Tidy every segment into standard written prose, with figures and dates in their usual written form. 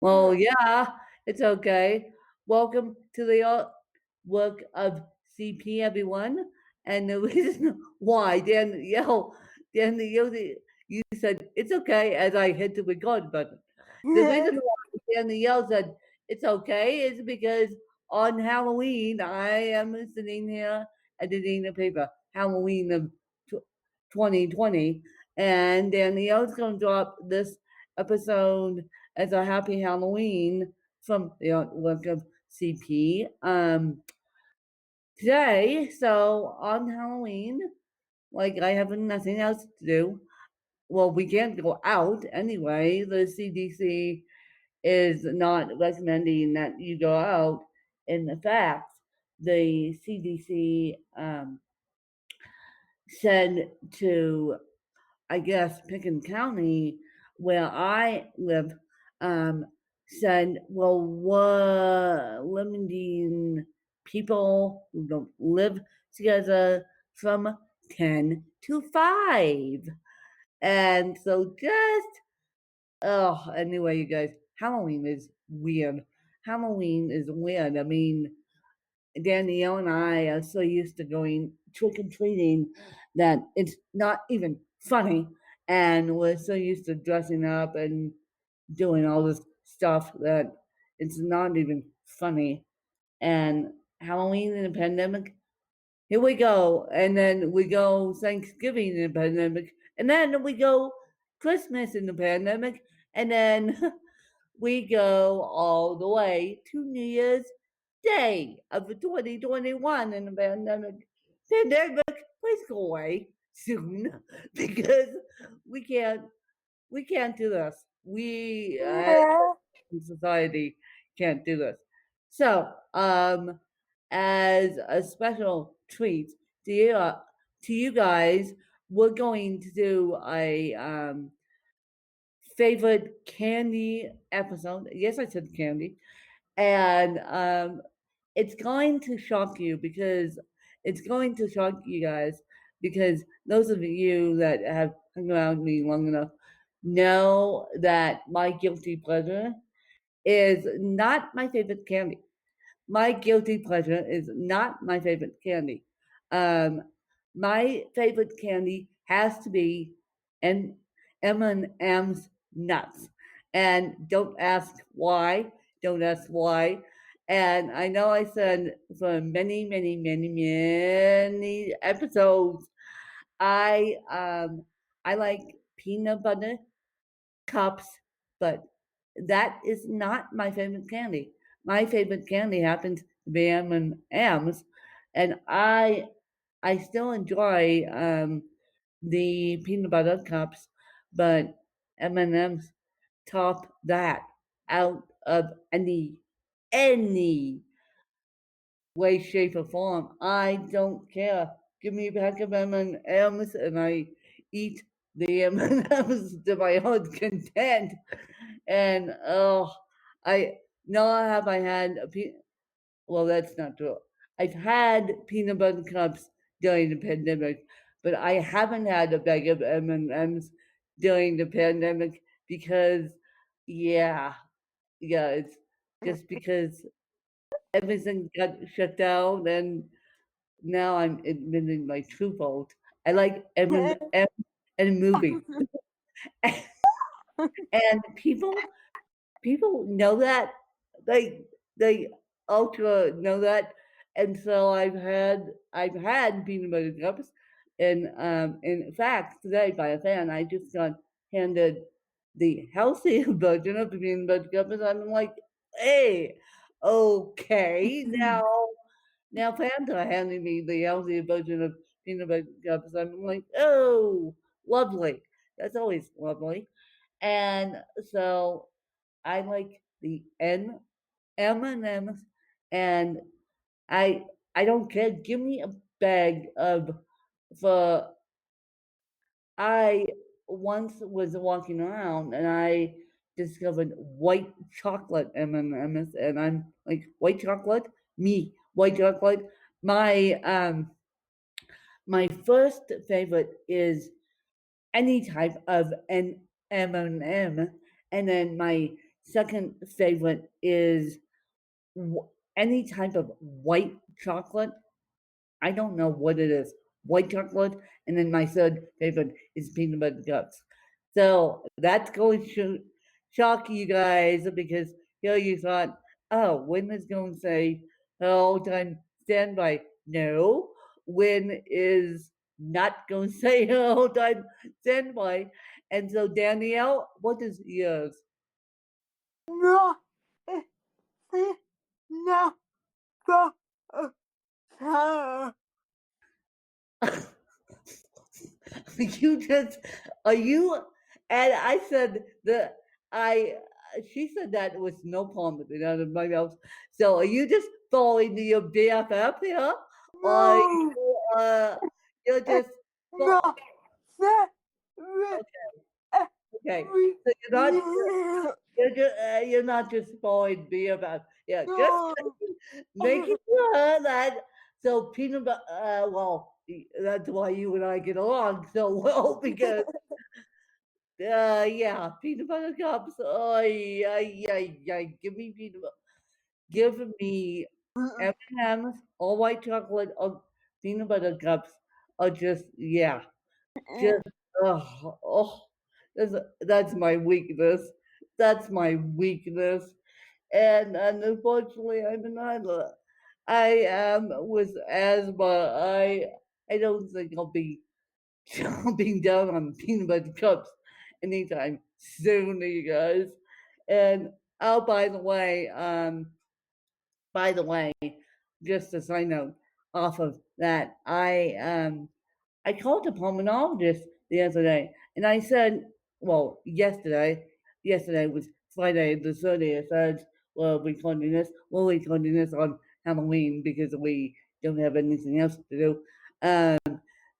Well, yeah, it's okay. Welcome to the work of CP, everyone. And the reason why Danielle, you said it's okay as I hit the record button. The reason why Danielle said it's okay is because on Halloween, I am sitting here editing a paper, Halloween of 2020, and Danielle's going to drop this episode as a happy Halloween from the artwork of CP today. So on Halloween, like I have nothing else to do. Well, we can't go out anyway. The CDC is not recommending that you go out. In fact, the CDC said to, I guess, Pickens County, where I live, said, well, we're limiting people who don't live together from 10 to 5. And so anyway, you guys, Halloween is weird. Halloween is weird. I mean, Danielle and I are so used to going trick or treating that it's not even funny. And we're so used to dressing up and doing all this stuff that it's not even funny. And Halloween in a pandemic, here we go. And then we go Thanksgiving in a pandemic. And then we go Christmas in the pandemic. And then we go all the way to New Year's Day of 2021 in the pandemic. Pandemic, please go away soon because we can't do this. We in society can't do this. So, as a special treat to you guys, we're going to do a favorite candy episode. Yes, I said candy. And it's going to shock you because it's going to shock you guys because those of you that have hung around me long enough know that my guilty pleasure is not my favorite candy. My guilty pleasure is not my favorite candy. My favorite candy has to be an M&M's nuts. And don't ask why. Don't ask why. And I know I said for many, many, many, many episodes, I like peanut butter cups, but that is not my favorite candy. My favorite candy happens to be M&M's, and I still enjoy the peanut butter cups, but M&M's top that out of any way, shape, or form. I don't care. Give me a pack of M&M's, and I eat the M&M's to my heart's content. And I not have I had well, that's not true. I've had peanut butter cups during the pandemic, but I haven't had a bag of M&M's during the pandemic because, yeah, it's just because everything got shut down, and now I'm admitting my true fault. I like M&M and movie, and people know that they ultra know that, and so I've had peanut butter cups, and in fact today by a fan I just got handed the healthy version of the peanut butter cups, and I'm like, hey, okay, now fans are handing me the healthy version of peanut butter cups. I'm like, oh, lovely. That's always lovely. And so I like the M&Ms, and I don't care. Give me a bag of for. I once was walking around and I discovered white chocolate M&Ms, and I'm like, white chocolate, me, white chocolate. My first favorite is any type of an M&M, and then my second favorite is any type of white chocolate. I don't know what it is. White chocolate, and then my third favorite is peanut butter cups. So that's going to shock you guys because here you thought, oh, Win is going to say hold time standby. No, Win is not going to say hold time standby. And so Danielle, what is yours? No, no, go, You just are you? And I said that I. She said that with no comment out of my mouth. So are you just falling to your BFF here, or no, you, you're just no, okay? So you're not just falling BFF. Yeah, just no, making sure that so peanut butter. Well, that's why you and I get along so well because. Yeah, peanut butter cups. Oh, yeah, yeah, yeah. Give me peanut butter. Give me M&M's, all white chocolate, or peanut butter cups. Are just yeah, just oh. That's my weakness. That's my weakness. And unfortunately, I'm not. I am with asthma. I don't think I'll be chomping down on peanut butter cups anytime soon, you guys. And oh, by the way, just a side note off of that, I called a pulmonologist the other day, and I said, well, yesterday was Friday the 30th. Well, we're recording this on Halloween because we don't have anything else to do.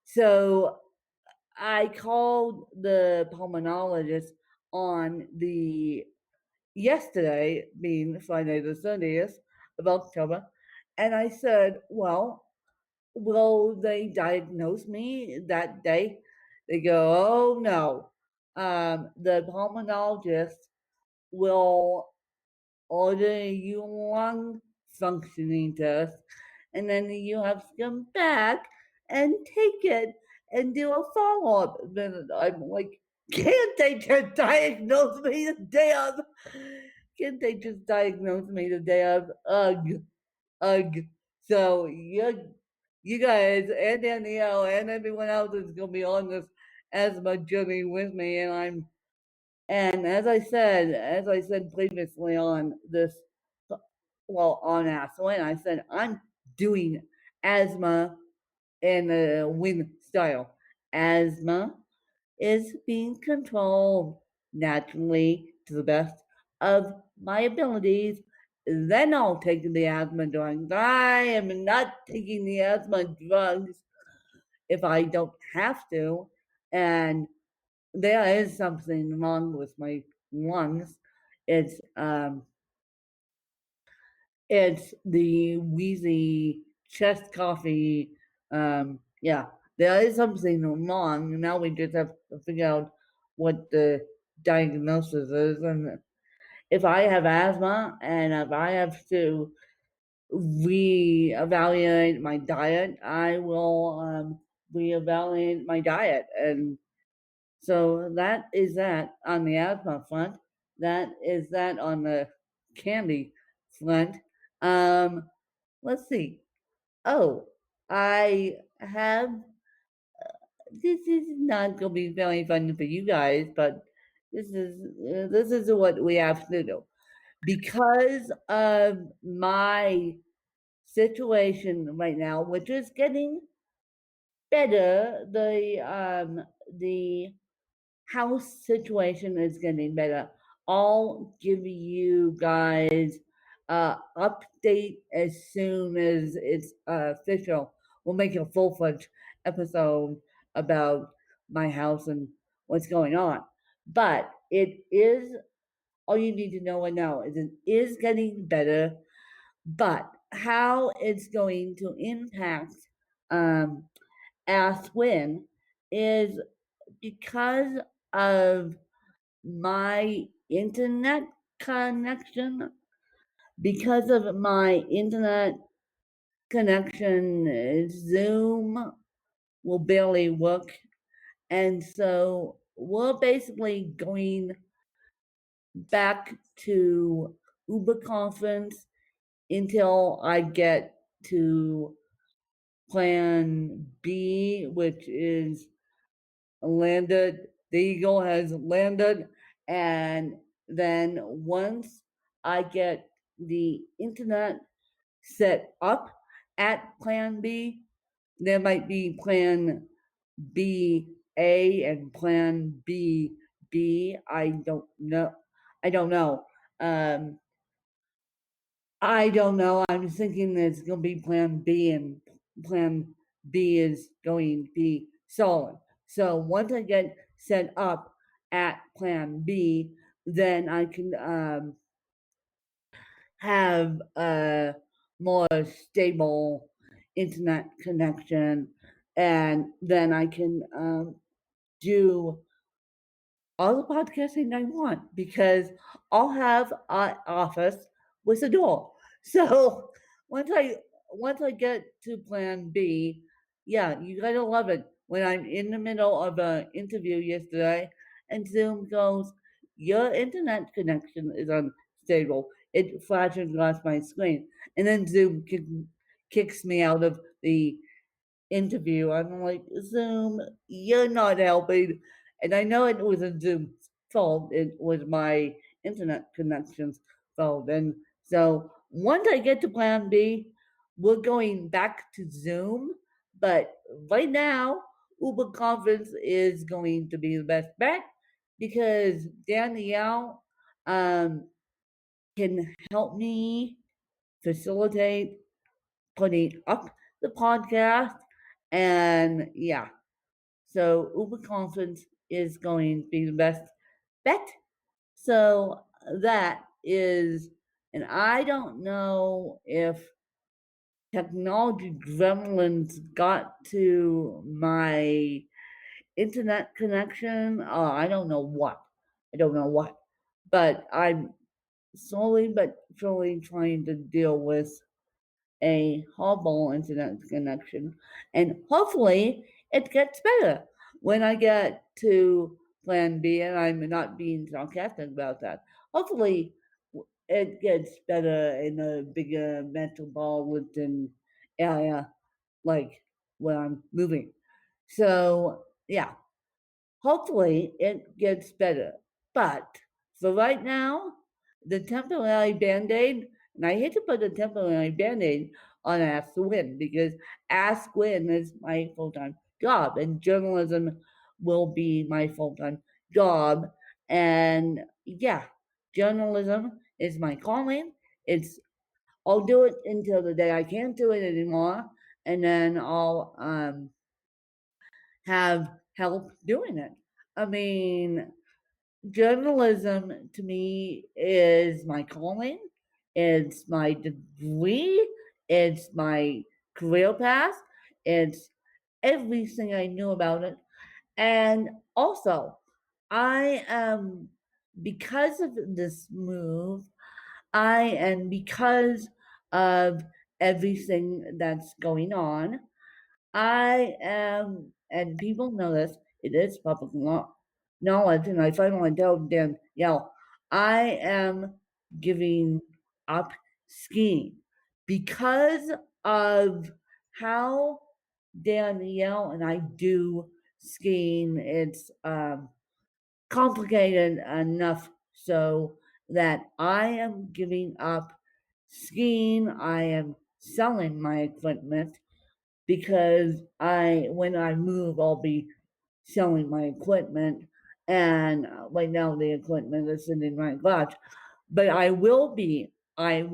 So I called the pulmonologist on the yesterday, being Friday the 30th of October, and I said, well, will they diagnose me that day? They go, oh no. The pulmonologist will order you lung functioning test, and then you have to come back and take it and do a follow up. Then I'm like, can't they just diagnose me the day of? Can't they just diagnose me the day of? Ugh, ugh. So you guys and Danielle and everyone else is gonna be on this asthma journey with me, and as I said previously on this, well, on Ask When, I said I'm doing asthma in a Win style. Asthma is being controlled naturally to the best of my abilities. Then I'll take the asthma drugs. I am not taking the asthma drugs if I don't have to. And there is something wrong with my lungs. It's it's the wheezy chest coffee. Yeah, there is something wrong. Now we just have to figure out what the diagnosis is, and if I have asthma and if I have to reevaluate my diet, I will reevaluate my diet. And so that is that on the asthma front. That is that on the candy front. Um, let's see. Oh, I have. This is not going to be very fun for you guys, but this is what we have to do because of my situation right now, which is getting better. The house situation is getting better. I'll give you guys update as soon as it's official. We'll make a full-fledged episode about my house and what's going on. But it is all you need to know right now is it is getting better, but how it's going to impact um, our twin is because of my internet connection. Because of my internet connection, Zoom will barely work. And so we're basically going back to Uber conference until I get to plan B, which is landed. The Eagle has landed. And then once I get the internet set up at plan B, there might be plan B A and plan B B. I don't know. I don't know. I don't know. I'm thinking it's going to be plan B, and plan B is going to be solid. So once I get set up at plan B, then I can have a more stable internet connection, and then I can do all the podcasting I want because I'll have an office with a door. So once I get to plan B, yeah, you gotta love it when I'm in the middle of an interview yesterday and Zoom goes, your internet connection is unstable. It flashes across my screen. And then Zoom kicks me out of the interview. I'm like, Zoom, you're not helping. And I know it wasn't Zoom's fault, it was my internet connection's fault. And so once I get to plan B, we're going back to Zoom. But right now, Uber Conference is going to be the best bet because Danielle can help me facilitate putting up the podcast. And yeah, so Uber Conference is going to be the best bet. So that is, and I don't know if technology gremlins got to my internet connection. I don't know what. But I'm slowly but surely trying to deal with a horrible internet connection, and hopefully it gets better when I get to plan B, and I'm not being sarcastic about that. Hopefully it gets better in a bigger metropolitan area like where I'm moving. So yeah, hopefully it gets better. But for right now, the temporary band-aid, and I hate to put a temporary band-aid on Ask Win because Ask Win is my full-time job and journalism will be my full-time job. And yeah, journalism is my calling. I'll do it until the day I can't do it anymore, and then I'll have help doing it. I mean, journalism to me is my calling, it's my degree, it's my career path, it's everything I knew about it. And also, I am, because of this move, and because of everything that's going on, I am, and people know this, it is public knowledge, and I finally told Danielle, I am giving up skiing because of how Danielle and I do skiing. It's complicated enough so that I am giving up skiing. I am selling my equipment because when I move, I'll be selling my equipment, and right now the equipment is sitting in my garage. But I will be. I'm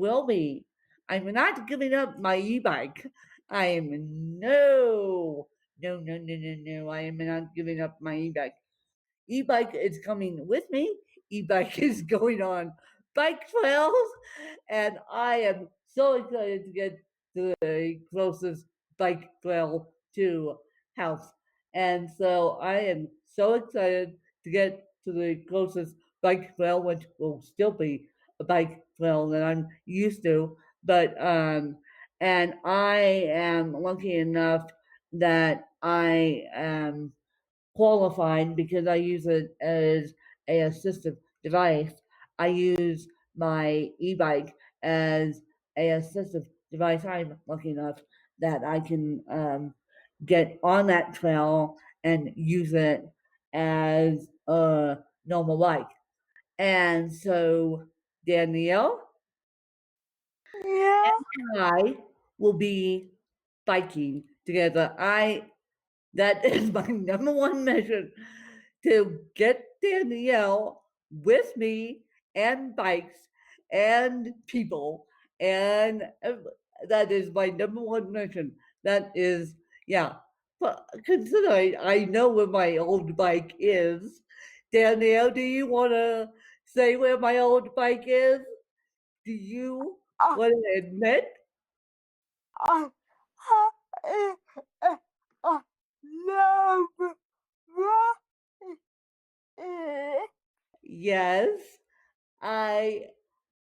not giving up my e-bike. I am no. I am not giving up my e-bike. E-bike is coming with me. E-bike is going on bike trails, and I am so excited to get to the closest bike trail to house. And so I am so excited to get to the closest bike trail, which will still be a bike trail that I'm used to, but and I am lucky enough that I am qualified because I use it as a assistive device. I use my e-bike as a assistive device. I'm lucky enough that I can get on that trail and use it as a normal bike. And so Danielle Yeah. and I will be biking together. That is my number one mission, to get Danielle with me and bikes and people. And that is my number one mission. That is, yeah. But considering I know where my old bike is, Danielle, do you want to say where my old bike is? Do you I, want to admit? I, I, I, I love that. Yes, I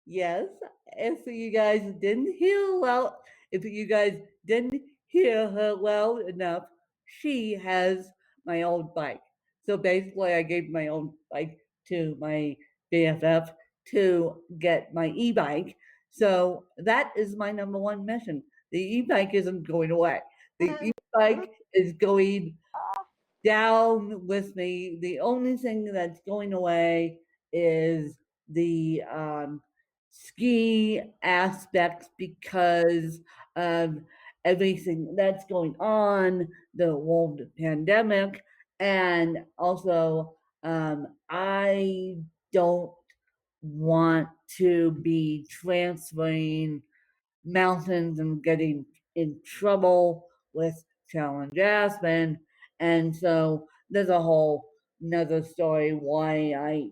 yes. If you guys didn't hear well, if you guys didn't hear her well enough, she has my old bike. So basically, I gave my old bike to my BFF to get my e-bike. So that is my number one mission. The e-bike isn't going away. The e-bike is going down with me. The only thing that's going away is the ski aspect because of everything that's going on, the world pandemic, and also I don't want to be transferring mountains and getting in trouble with Challenge Aspen. And so there's a whole another story why I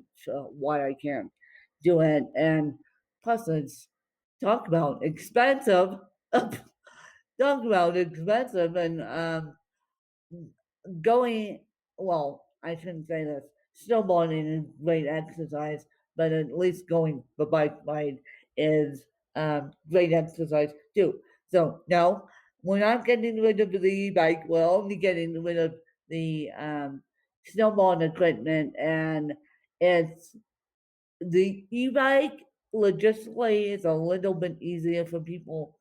can't do it. And plus it's talk about expensive. Talk about expensive and going, well, I shouldn't say this. Snowboarding is great exercise, but at least going the bike ride is great exercise too. So no, we're not getting rid of the e-bike. We're only getting rid of the snowboard equipment, and it's the e-bike logistically is a little bit easier for people.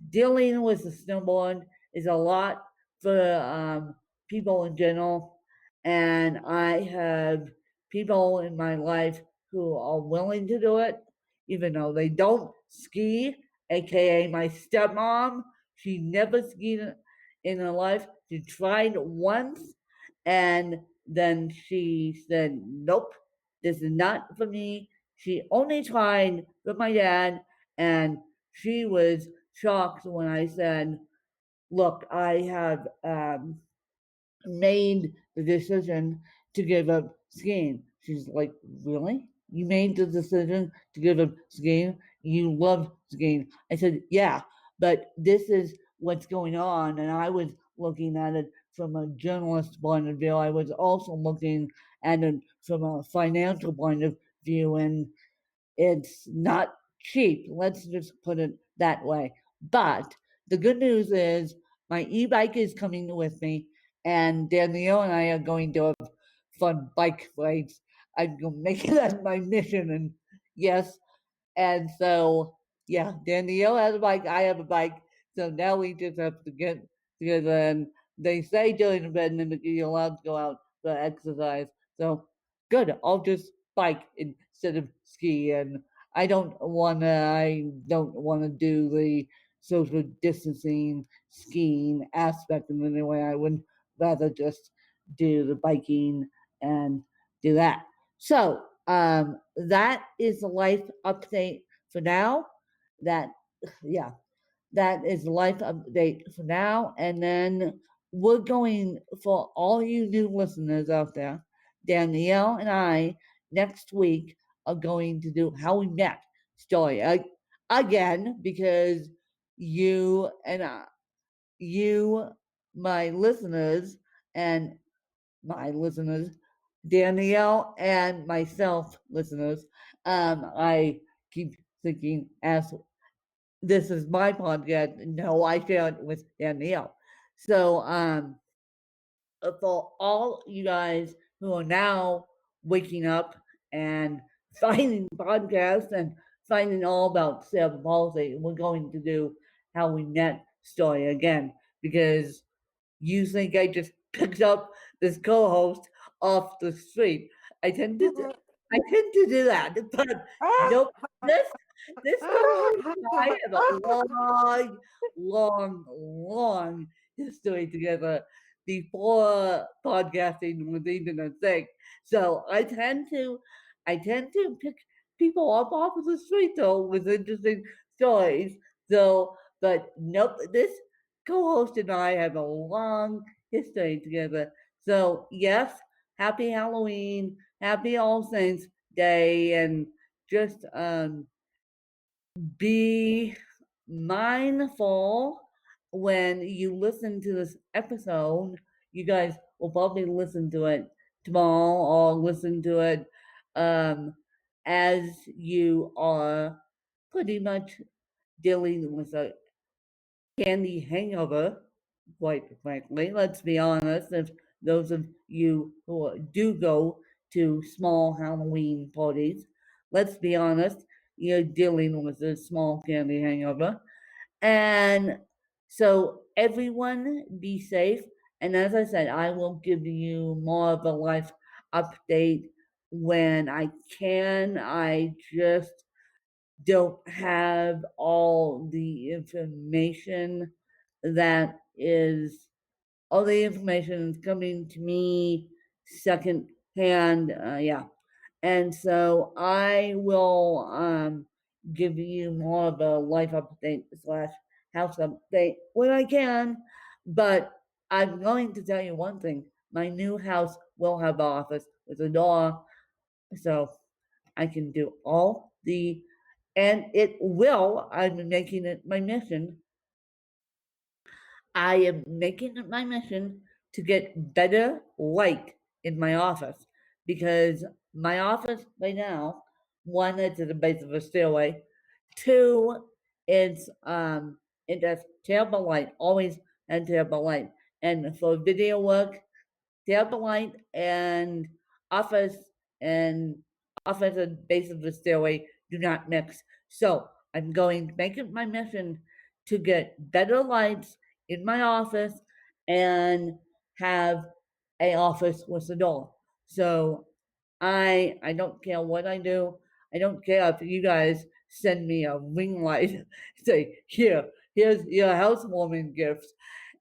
Dealing with the snowboard is a lot for people in general, and I have people in my life who are willing to do it, even though they don't ski. AKA my stepmom, she never skied in her life. She tried once, and then she said, "Nope, this is not for me." She only tried with my dad, and she was shocked when I said, "Look, I have made the decision to give up skiing." She's like, "Really? You made the decision to give up skiing? You love skiing." I said, "Yeah, but this is what's going on." And I was looking at it from a journalist point of view. I was also looking at it from a financial point of view. And it's not cheap. Let's just put it that way. But the good news is my e-bike is coming with me, and Danielle and I are going to have fun bike rides. I'm gonna make that my mission. And yes, and so, yeah, Danielle has a bike, I have a bike. So now we just have to get together. And they say during the pandemic you're allowed to go out for exercise. So good. I'll just bike instead of ski. And I don't wanna do the social distancing skiing aspect in any way. I would rather just do the biking and do that. So that is the life update for now. That yeah, that is the life update for now. And then we're going, for all you new listeners out there, Danielle and I next week are going to do how we met story again, because you and you, my listeners, and my listeners Danielle and myself, listeners, I keep thinking, as this is my podcast, no, I share it with Danielle. So, for all you guys who are now waking up and finding podcasts and finding all about cerebral palsy, we're going to do how we met story again, because you think I just picked up this co-host off the street. I tend to do that, but nope. This co-host and I have a long history together before podcasting was even a thing. So I tend to pick people up off of the street though with interesting stories. So, but nope, this co-host and I have a long history together. So yes, happy Halloween, happy All Saints Day, and just be mindful when you listen to this episode. You guys will probably listen to it tomorrow or listen to it um, as you are pretty much dealing with a candy hangover, quite frankly. Let's be honest. If those of you who do go to small Halloween parties, let's be honest, you're dealing with a small candy hangover. And so, everyone be safe. And as I said, I will give you more of a life update when I can. I just don't have all the information that is all the information is coming to me second hand. Yeah, and so I will give you more of a life update slash house update when I can. But I'm going to tell you one thing: my new house will have an office with a door, so I can do all the, and it will. I'm making it my mission. I am making it my mission to get better light in my office, because my office right now, one, it's at the base of a stairway. Two, it has terrible light, always had terrible light. And for video work, terrible light and office and office at base of the stairway do not mix. So I'm going to make it my mission to get better lights in my office and have a office with a door. So I don't care what I do. I don't care if you guys send me a ring light, say, here's your housewarming gift,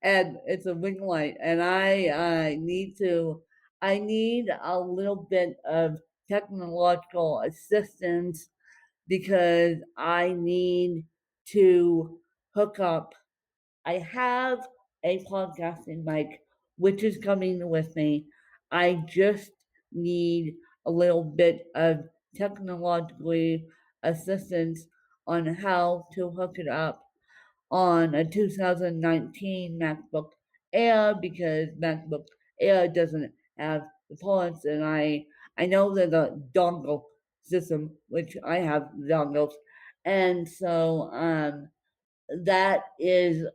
and it's a ring light, and I need a little bit of technological assistance, because I need to hook up. I have a podcasting mic, which is coming with me. I just need a little bit of technologically assistance on how to hook it up on a 2019 MacBook Air, because MacBook Air doesn't have the ports, and I know there's a dongle system, which I have dongles, and so that is,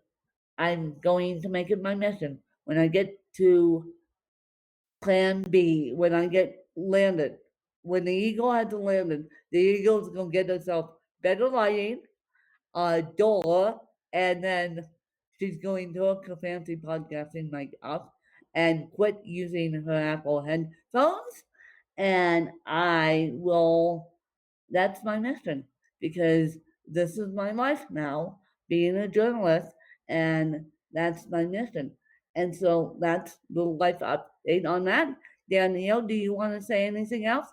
I'm going to make it my mission when I get to Plan B, when I get landed, when the Eagle has landed, the Eagle's gonna get herself better lighting, a door, and then she's going to hook her fancy podcasting mic up and quit using her Apple headphones. And I will, that's my mission, because this is my life now, being a journalist, and that's my mission. And so that's the life update on that. Danielle, do you want to say anything else?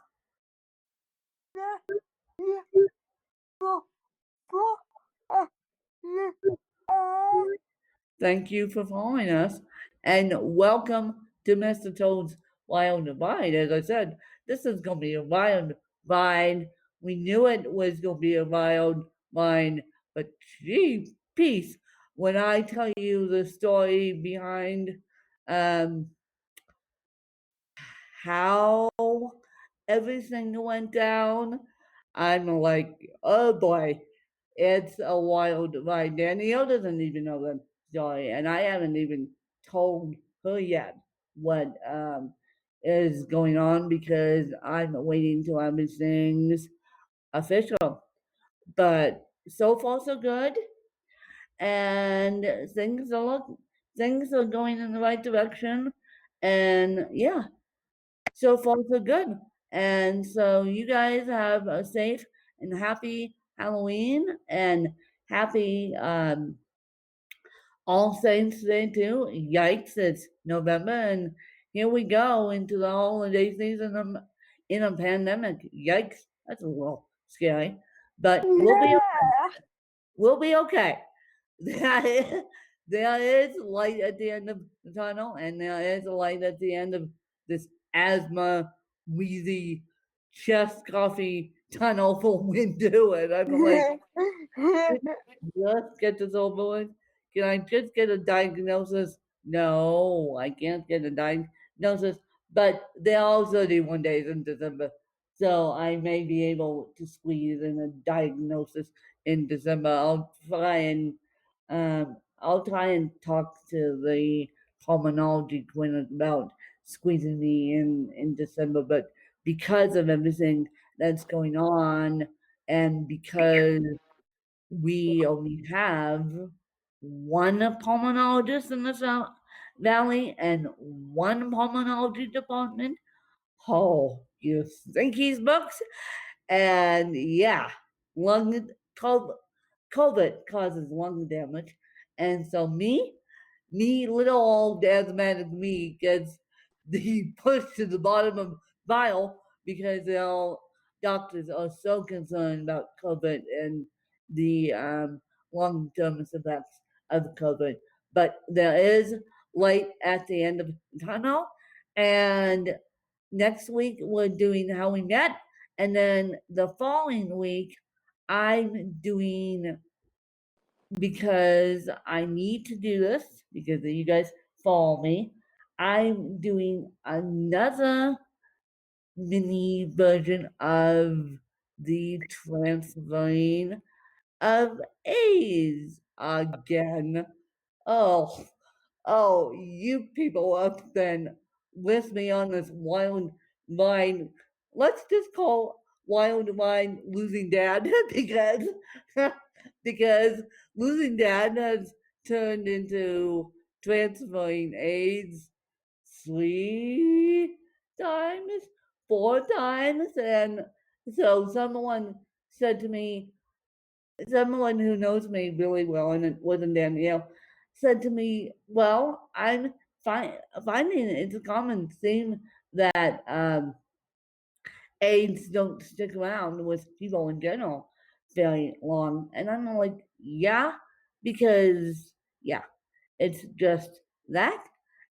Thank you for following us, and welcome to Mr. Toad's Wild Ride. As I said, this is going to be a wild ride. We knew it was going to be a wild ride, but gee, peace, when I tell you the story behind how everything went down, I'm like, oh boy, it's a wild ride. Danielle doesn't even know the story, and I haven't even told her yet what is going on because I'm waiting till everything's official. But so far so good, and things are going in the right direction, and yeah, so far so good. And so you guys have a safe and happy Halloween and happy All Saints Day too. Yikes, it's November and here we go into the holiday season in a pandemic. Yikes, that's a little scary. But Yeah. we'll be okay. There is light at the end of the tunnel, and there is a light at the end of this asthma, wheezy, chest coffee tunnel for wind to it. I'm like, just get this over with. Can I just get a diagnosis? No, I can't get a diagnosis. But there are 31 days in December, so I may be able to squeeze in a diagnosis in December. I'll try and talk to the pulmonology clinic about squeezing me in December. But because of everything that's going on, and because we only have one pulmonologist in this valley and one pulmonology department. Oh, you think he's books? And yeah, lung COVID causes lung damage. And so me, little old asthmatic me gets the push to the bottom of vial because all doctors are so concerned about COVID and the long-term effects of COVID. But there is light at the end of the tunnel, and next week we're doing How We Met, and then the following week I'm doing, because I need to do this because you guys follow me. I'm doing another mini version of the transferring of A's again. Oh, oh, you people have been with me on this wild mind. Let's just call wild mind losing dad because because losing dad has turned into transferring AIDS 3 times, 4 times, and so said to me, someone who knows me really well, and it wasn't Danielle, said to me, "Well, I'm finding it's a common theme that AIDS don't stick around with people in general very long," and I'm like, "Yeah, because yeah, it's just that."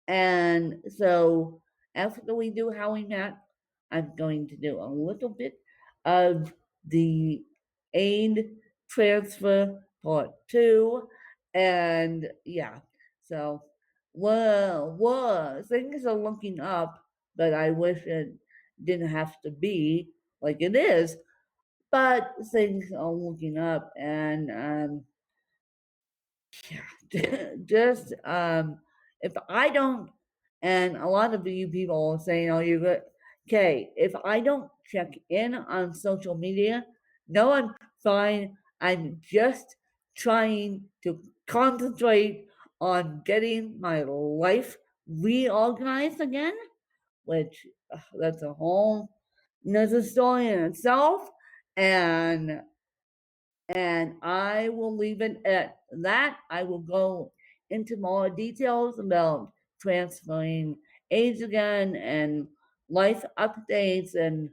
And so after we do How We Met, I'm going to do a little bit of the aid transfer part 2. And yeah, so things are looking up, but I wish it didn't have to be like it is. But things are looking up, and just if I don't, and a lot of you people are saying, "Oh, you're good." Okay, if I don't check in on social media, no, I'm fine. I'm just trying to concentrate on getting my life reorganized again, which that's a whole another story in itself. And I will leave it at that. I will go into more details about transferring age again and life updates and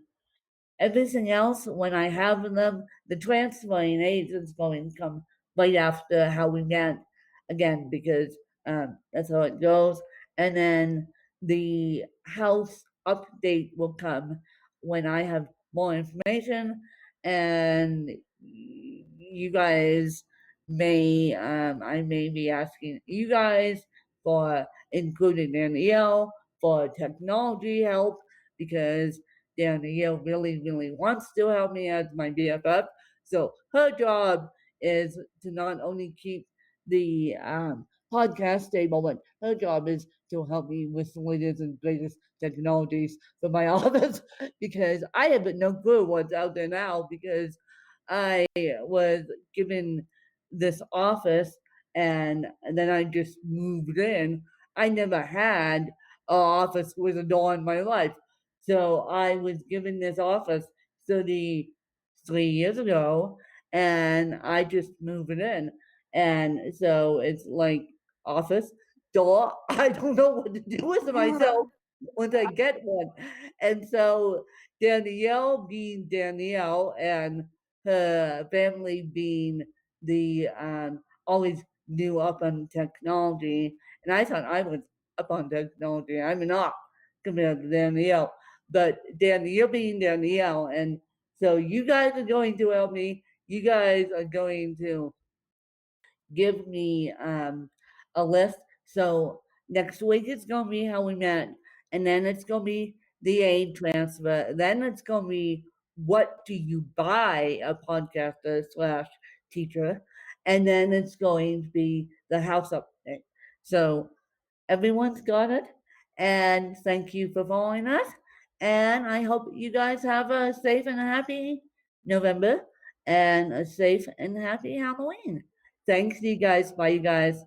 everything else when I have them. The transferring age is going to come right after How We Met again because that's how it goes. And then the house update will come when I have more information, and you guys I may be asking you guys for, including Danielle, for technology help because Danielle really, really wants to help me as my BFF. So her job is to not only keep the podcast stable, but her job is to help me with the latest and greatest technologies for my office because I have no clue what's out there now because I was given this office and then I just moved in. I never had an office with a door in my life. So I was given this office 33 years ago and I just moved it in. And so it's like office, door. I don't know what to do with myself once I get one. And so Danielle being Danielle and her family being the always new up on technology, and I thought I was up on technology. I'm not compared to Danielle, but Danielle being Danielle, and so you guys are going to help me. You guys are going to give me a list. So next week it's gonna be how we met, and then it's gonna be the aid transfer. Then it's gonna be what do you buy a podcaster slash teacher, and then it's going to be the house update. So everyone's got it, and thank you for following us. And I hope you guys have a safe and happy November and a safe and happy Halloween. Thanks, you guys. Bye, you guys.